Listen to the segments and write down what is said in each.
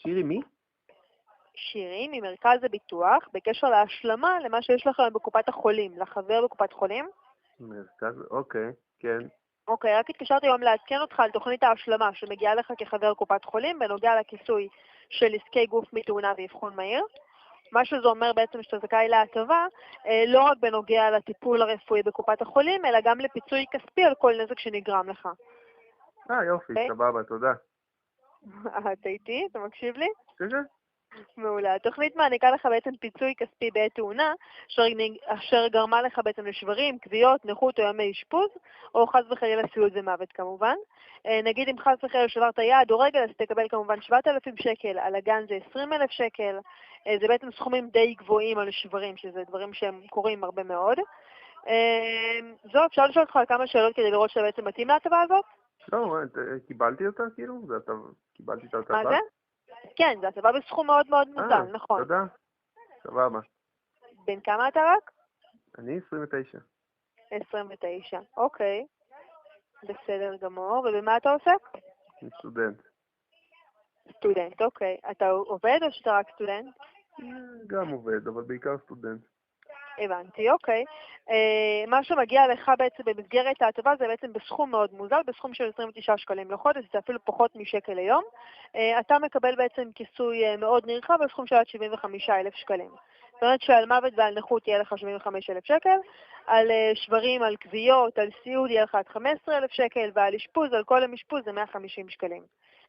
שירי מי? שירי ממרכז הביטוח, בקשר להשלמה למה שיש לכם בקופת החולים, לחבר בקופת חולים. מרכז, אוקיי, כן. אוקיי, רק התקשרתי היום לעדכן אותך על תוכנית ההשלמה שמגיעה לך כחבר קופת חולים, בנוגע לכיסוי של עסקי גוף מתאונה ואבחון מהיר. מה שזה אומר בעצם שאתה זכאי להטבה, לא רק בנוגע לטיפול הרפואי בקופת החולים, אלא גם לפיצוי כספי על כל נזק שנגרם לך. יופי, סבבה, תודה. אתה איתי? אתה מקשיב לי? כן. מעולה. התוכנית מעניקה לך בעצם פיצוי כספי בעת תאונה, אשר גרמה לך בעצם לשברים, כוויות, נכות או ימי אשפוז, או חס וחלילה סיעוד ומוות כמובן. נגיד אם חס וחלילה שברת יד או רגל, אז תקבל כמובן 7,000 שקל, על הגן זה 20,000 שקל. זה בעצם סכומים די גבוהים על שברים, שזה דברים שהם קורים הרבה מאוד. זו, אפשר לשאול אותך כמה שאלות כדי לראות שאתה בעצם מתאים להטבה הזאת? לא, קיבלתי אותה כאילו? קיבלתי את ההטבה? מה זה? כן, זה הטבה בסכום מאוד מאוד מוזל, נכון. תודה, סבבה. בין כמה אתה רק? אני 29. 29, אוקיי. בסדר גמור. ובמה אתה עוסק? אני סטודנט. סטודנט, אוקיי. אתה עובד או שאתה רק סטודנט? גם עובד, אבל בעיקר סטודנט. הבנתי, אוקיי. מה שמגיע לך בעצם במסגרת ההטבה זה בעצם בסכום מאוד מוזל, בסכום של 29 שקלים לחודש, זה אפילו פחות משקל ליום. אתה מקבל בעצם כיסוי מאוד נרחב בסכום של עד 75,000 שקלים. זאת אומרת שעל מוות ועל נכות יהיה לך 75,000 שקל, על שברים, על כוויות, על סיעוד יהיה לך עד 15,000 שקל, ועל אשפוז, על כל המשפוז זה 150 שקלים.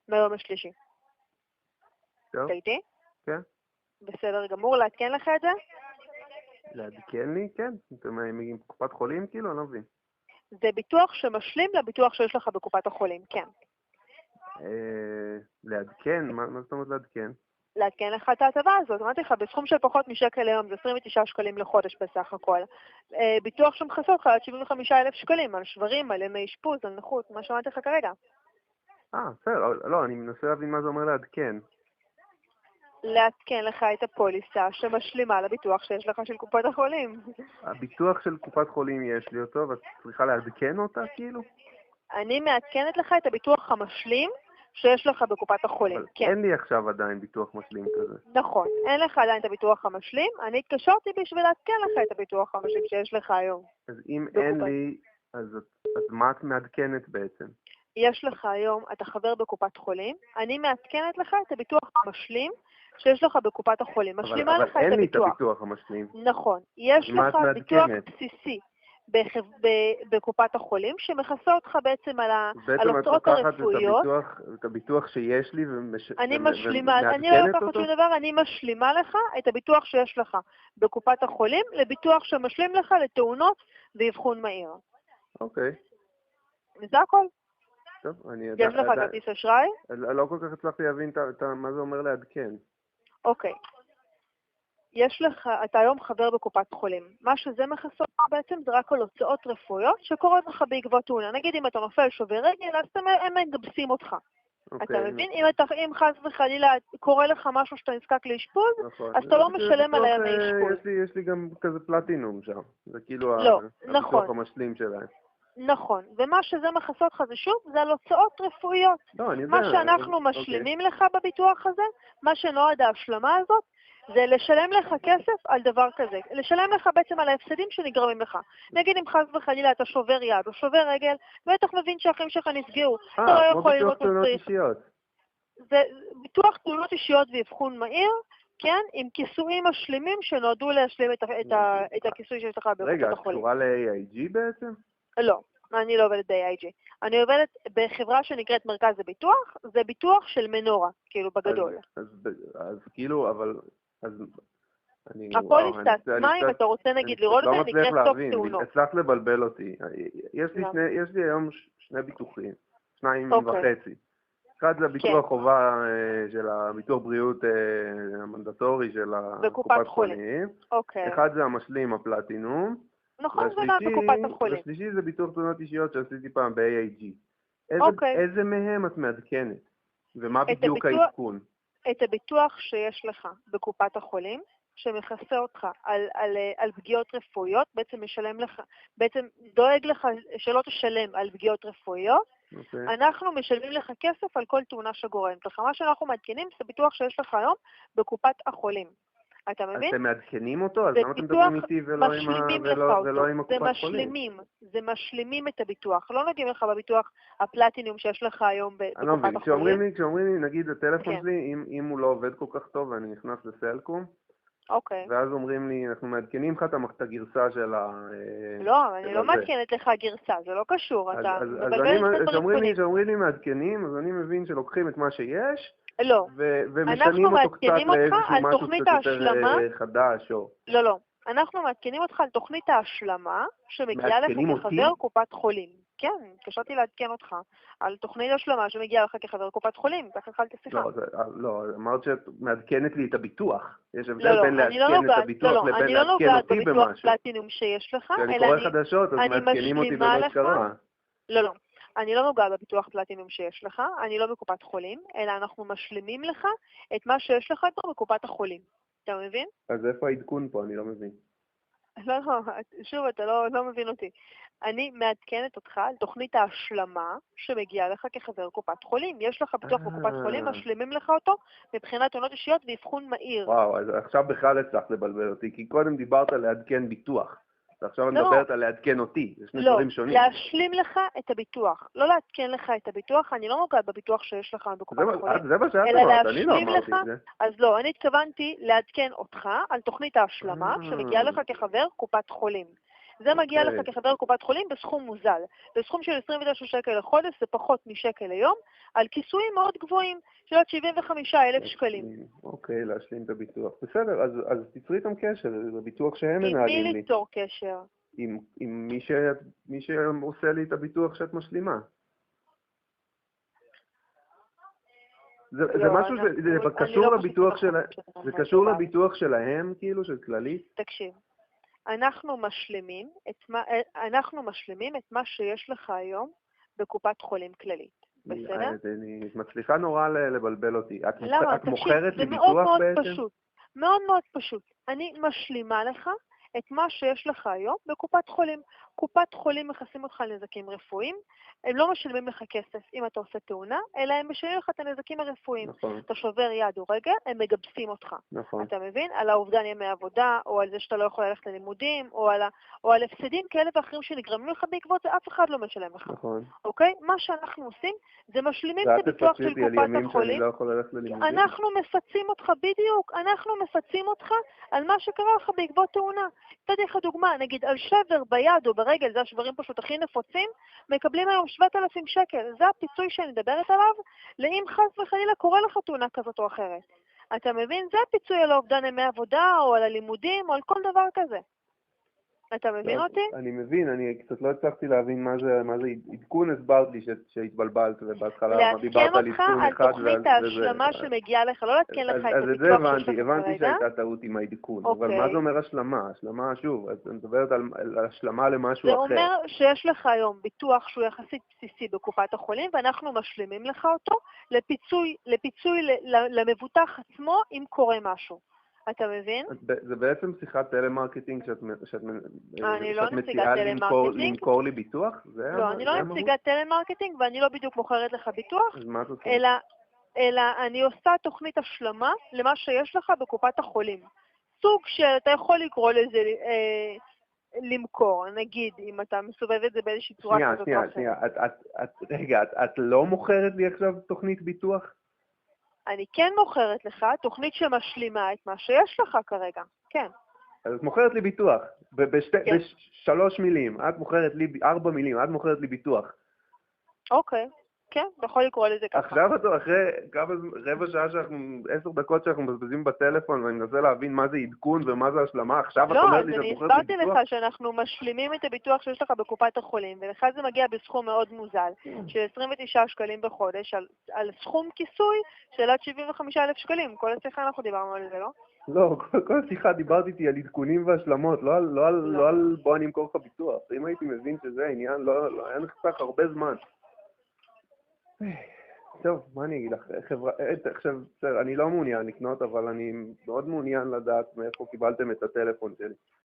מהיום השלישי. אתה איתי? כן. בסדר גמור, לעדכן לך את זה? לעדכן לי? כן. אתם עם קופת חולים כאילו? אני לא מבין. זה ביטוח שמשלים לביטוח שיש לך בקופת החולים, כן. לעדכן? מה זאת אומרת לעדכן? לעדכן לך את ההטבה הזאת. אמרתי לך, בסכום של פחות משקל ליום, זה 29 שקלים לחודש בסך הכל. ביטוח שמכסה אותך עד 75,000 שקלים, על שברים, על ימי אשפוז, על נכות, מה שאמרתי לך כרגע. בסדר, לא, אני מנסה להבין מה זה אומר לעדכן. לעדכן לך את הפוליסה שמשלימה לביטוח שיש לך של קופת החולים. הביטוח של קופת חולים יש לי אותו, ואת צריכה לעדכן אותה כאילו? אני מעדכנת לך את הביטוח המשלים שיש לך בקופת החולים, אבל כן. אין לי עכשיו עדיין ביטוח משלים כזה. נכון, אין לך עדיין את הביטוח המשלים, אני התקשרתי בשביל לעדכן לך את הביטוח המשלים שיש לך היום. אז אם אין לי, אז מה את מעדכנת בעצם? יש לך היום, אתה חבר בקופת חולים, אני מעדכנת לך את הביטוח המשלים שיש לך בקופת החולים. משלימה לך את הביטוח. אבל אין לי את הביטוח המשלים. נכון, יש לך ביטוח בסיסי בקופת החולים, שמכסה אותך בעצם על הוצאות הרפואיות. בעצם את לוקחת את הביטוח שיש לי אני לא לוקחת שום דבר, אני משלימה לך את הביטוח שיש לך בקופת החולים, לביטוח שמשלים לך לתאונות ואבחון מהיר. אוקיי. וזה הכל. טוב, יש לך כרטיס אשראי? לא כל כך הצלחתי להבין מה זה אומר לעדכן. אוקיי. יש לך, אתה היום חבר בקופת חולים. מה שזה מכסה בעצם זה רק על הוצאות רפואיות שקורות לך בעקבות תאונה. נגיד אם אתה נופל שובר רגל, אז הם מגבסים אותך. אתה מבין? אם חס וחלילה קורה לך משהו שאתה נזקק לאשפוז, אז אתה לא משלם על הימי אשפוז. יש לי גם כזה פלטינום שם. זה כאילו הביטוח המשלים שלהם. נכון, ומה שזה מכסה אותך זה שוב, זה על הוצאות רפואיות. מה שאנחנו משלימים לך בביטוח הזה, מה שנועד ההשלמה הזאת, זה לשלם לך כסף על דבר כזה. לשלם לך בעצם על ההפסדים שנגרמים לך. נגיד אם חס וחלילה אתה שובר יד או שובר רגל, בטח מבין שהאחים שלך נפגעו. אתה לא יכול לראות תאונות אישיות. זה ביטוח תאונות אישיות ואבחון מהיר, כן, עם כיסויים משלימים שנועדו להשלים את הכיסוי שיש לך בקופת החולים. רגע, את קשורה ל-AIG בעצם? לא. אני לא עובדת ב-AIG. אני עובדת בחברה שנקראת מרכז הביטוח, זה ביטוח של מנורה, כאילו בגדול. אז כאילו, אבל... הפוליסה, מה אם אתה רוצה נגיד לראות את זה, נקראת סוף תאונות. הצלחת לבלבל אותי. יש לי היום שני ביטוחים, 2.5. אחד זה ביטוח חובה של הביטוח בריאות המנדטורי של קופת חולים. אחד זה המשלים הפלטינום. נכון, זה גם בקופת החולים. והשלישי זה ביטוח תאונות אישיות שעשיתי פעם ב-AIG. איזה מהם את מעדכנת? ומה בדיוק העדכון? את הביטוח שיש לך בקופת החולים, שמכסה אותך על פגיעות רפואיות, בעצם משלם לך, בעצם דואג לך שלא תשלם על פגיעות רפואיות, אנחנו משלמים לך כסף על כל תאונה שגורמת לך. מה שאנחנו מעדכנים זה ביטוח שיש לך היום בקופת החולים. אתה מבין? אתם מעדכנים אותו? אז למה אתם מדברים איתי ולא עם הקופת חולים? זה משלימים את הביטוח. לא נוגעים לך בביטוח הפלטינום שיש לך היום בקופת החולים. כשאומרים לי, נגיד, הטלפון שלי, אם הוא לא עובד כל כך טוב ואני נכנס לסלקום, ואז אומרים לי, אנחנו מעדכנים לך את הגרסה של ה... לא, אני לא מעדכנת לך גרסה, זה לא קשור. אז כשאומרים לי מעדכנים, אז אני מבין שלוקחים את מה שיש, לא, ומשנים אותו קצת לאיזשהו משהו קצת יותר חדש או... לא, אנחנו מעדכנים אותך על תוכנית ההשלמה שמגיעה לך כחבר קופת חולים. כן, התקשרתי לעדכן אותך על תוכנית השלמה שמגיעה לך כחבר קופת חולים, כך התחלתי שיחה. לא, אמרת שאת מעדכנת לי את הביטוח. יש הבדל בין לעדכן את הביטוח לבין לעדכן אותי במשהו. אני לא נוגעת בביטוח פלטינום שיש לך, כשאני קורא חדשות אז מעדכנים אותי ולא קרה. לא. אני לא נוגע בביטוח פלטינום שיש לך, אני לא בקופת חולים, אלא אנחנו משלימים לך את מה שיש לך כבר בקופת החולים. אתה מבין? אז איפה העדכון פה? אני לא מבין. לא, שוב, אתה לא מבין אותי. אני מעדכנת אותך על תוכנית ההשלמה שמגיעה לך כחבר קופת חולים. יש לך ביטוח בקופת חולים, משלימים לך אותו מבחינת תאונות אישיות ואבחון מהיר. וואו, אז עכשיו בכלל הצלחת לבלבל אותי, כי קודם דיברת על לעדכן ביטוח. עכשיו אני מדברת על לעדכן אותי, זה שני דברים שונים. לא, להשלים לך את הביטוח, לא לעדכן לך את הביטוח, אני לא נוגעת בביטוח שיש לך בקופת חולים, זה מה שאת אמרת, אני לא אמרתי את זה. אז לא, אני התכוונתי לעדכן אותך על תוכנית ההשלמה שמגיעה לך כחבר קופת חולים. זה מגיע לך כחבר קופת חולים בסכום מוזל. בסכום של 29 שקל לחודש, זה פחות משקל ליום, על כיסויים מאוד גבוהים של עד 75,000 שקלים. אוקיי, להשלים את הביטוח. בסדר, אז תצרי איתם קשר, זה ביטוח שהם מנהלים לי. עם מי ליצור קשר? עם מי שעושה לי את הביטוח שאת משלימה. זה משהו, זה קשור לביטוח שלהם, כאילו, של כללית? תקשיב. אנחנו משלימים את מה שיש לך היום בקופת חולים כללית. בסדר? אני מצליחה נורא לבלבל אותי. למה? את מוכרת לי ביטוח בעצם? זה מאוד מאוד פשוט. אני משלימה לך את מה שיש לך היום בקופת חולים. קופת חולים מכסים אותך לנזקים רפואיים, הם לא משלמים לך כסף אם אתה עושה תאונה, אלא הם משלמים לך את הנזקים הרפואיים. נכון. אתה שובר יד או רגל, הם מגבסים אותך. נכון. אתה מבין? על האובדן ימי עבודה, או על זה שאתה לא יכול ללכת ללימודים, או על הפסדים כאלה ואחרים שנגרמים לך בעקבות זה, אף אחד לא משלם לך. נכון. אוקיי? מה שאנחנו עושים, זה משלימים את הביטוח של קופת החולים. לא יכול ללכת ללימודים. אנחנו מפצים אותך, בדיוק, אנחנו מפצים אותך על מה שקרה לך בעקבות תאונה. נתתי לך דוגמה, נגיד על שבר ביד או ברגל, זה השברים פשוט הכי נפוצים, מקבלים היום 7,000 שקל. זה הפיצוי שאני מדברת עליו, לאם חס וחלילה קורה לך תאונה כזאת או אחרת. אתה מבין? זה הפיצוי על האובדן ימי עבודה או על הלימודים או על כל דבר כזה. אתה מבין אותי? אני מבין, אני קצת לא הצלחתי להבין מה זה עדכון. הסברת לי שהתבלבלת ובהתחלה דיברת על עדכון אחד. לעדכן אותך על תוכנית ההשלמה שמגיעה לך, לא לעדכן לך את הביטוח שיש לך כרגע. הבנתי שהייתה טעות עם העדכון, אבל מה זה אומר השלמה? השלמה, שוב, את מדברת על השלמה למשהו אחר. זה אומר שיש לך היום ביטוח שהוא יחסית בסיסי בקופת החולים, ואנחנו משלימים לך אותו לפיצוי למבוטח עצמו אם קורה משהו. אתה מבין? זה בעצם שיחת טלמרקטינג שאת מציעה למכור לי ביטוח? לא, אני לא מציגה טלמרקטינג ואני לא בדיוק מוכרת לך ביטוח, אלא אני עושה תוכנית השלמה למה שיש לך בקופת החולים. סוג שאתה יכול לקרוא לזה למכור, נגיד, אם אתה מסובב את זה באיזושהי צורה כזאת או אחרת. שנייה, רגע, את לא מוכרת לי עכשיו תוכנית ביטוח? אני כן מוכרת לך תוכנית שמשלימה את מה שיש לך כרגע, כן. אז את מוכרת לי ביטוח, בשלוש מילים, את מוכרת לי 4 מילים, את מוכרת לי ביטוח. אוקיי, כן, אתה יכול לקרוא לזה ככה. עכשיו אחרי רבע שעה 10 דקות שאנחנו מבזבזים בטלפון, ואני מנסה להבין מה זה עדכון ומה זה השלמה, עכשיו את אומרת לי שאת מוכרת לי ביטוח? לא, אז אני הסברתי לך שאנחנו משלימים את הביטוח שיש לך בקופת החולים, ולך זה מגיע בסכום מאוד מוזל, של 29 שקלים בחודש, על סכום כיסוי של עד 75,000 שקלים. כל השיחה אנחנו דיברנו על זה, לא? לא, כל השיחה דיברתי איתי על עדכונים והשלמות, לא על בוא אני אמכור לך ביטוח. אם הייתי מבין שזה העניין, לא היה נחסך הרבה זמן. טוב, מה אני אגיד לך? עכשיו, אני לא מעוניין לקנות, אבל אני מאוד מעוניין לדעת מאיפה קיבלתם את הטלפון שלי.